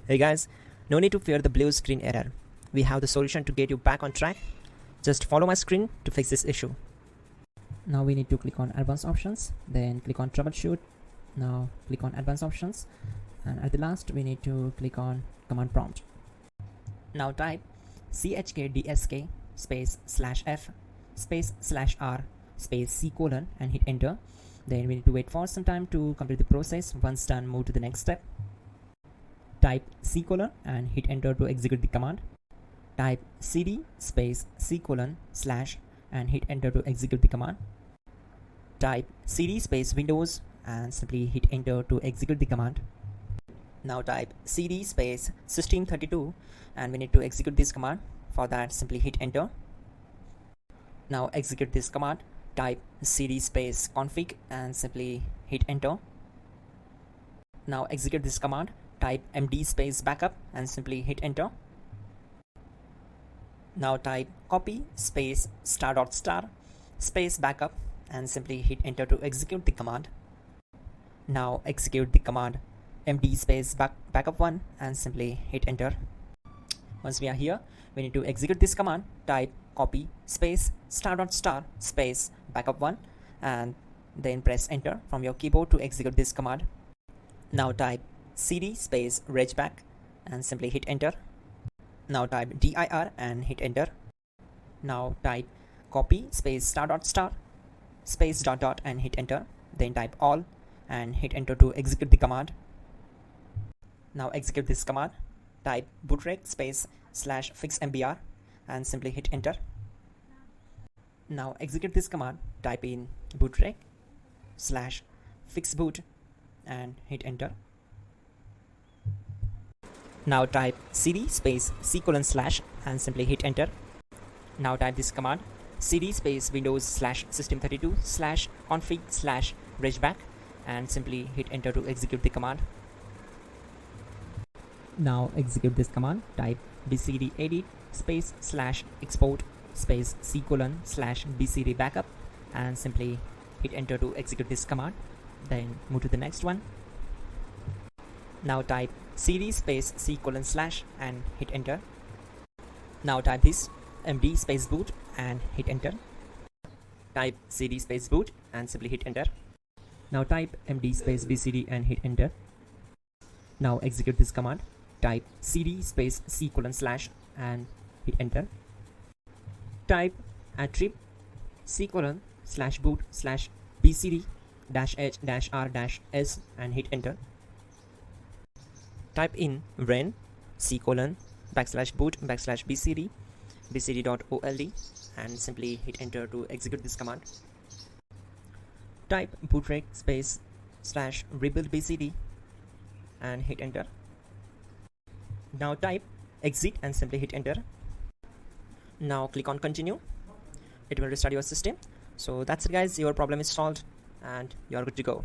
Hey guys, no need to fear the blue screen error. We have the solution to get you back on track. Just follow my screen to fix this issue. Now we need to click on advanced options, then click on troubleshoot. Now click on advanced options, and at the last we need to click on command prompt. Now type chkdsk space /f space /r space c colon and hit enter. Then we need to wait for some time to complete the process. Once done, move to the next step. Type c colon and hit enter to execute the command. Type cd space c colon / and hit enter to execute the command. Type cd space windows and simply hit enter to execute the command. Now type cd space system32 and we need to execute this command. For that, simply hit enter. Now execute this command. Type cd space config and simply hit enter. Now execute this command. Type md space backup and simply hit enter. Now type copy space ** space backup and simply hit enter to execute the command. Now execute the command md space backup1 and simply hit enter. Once we are here, we need to execute this command. Type copy space ** space backup1 and then press enter from your keyboard to execute this command. Now type cd space regback and simply hit enter. Now type dir and hit enter. Now type copy space ** space ... and hit enter. Then type all and hit enter to execute the command. Now execute this command. Type bootrec space /fixmbr and simply hit enter. Now execute this command. Type in bootrec /fixboot and hit enter. Now type cd space c colon / and simply hit enter. Now type this command cd space windows /system32 /config /regback and simply hit enter to execute the command. Now execute this command. Type bcd edit space /export space c colon /bcd backup and simply hit enter to execute this command. Then move to the next one. Now type cd space c colon / and hit enter. Now type this md space boot and hit enter. Type cd space boot and simply hit enter. Now type md space bcd and hit enter. Now execute this command. Type cd space c colon / and hit enter. Type attrib c colon /boot /bcd -h -r -s and hit enter. Type in ren c colon /boot /bcd bcd.old and simply hit enter to execute this command. Type bootrec space /rebuild bcd and hit enter. Now type exit and simply hit enter. Now click on continue. It will restart your system. So that's it guys, your problem is solved and you are good to go.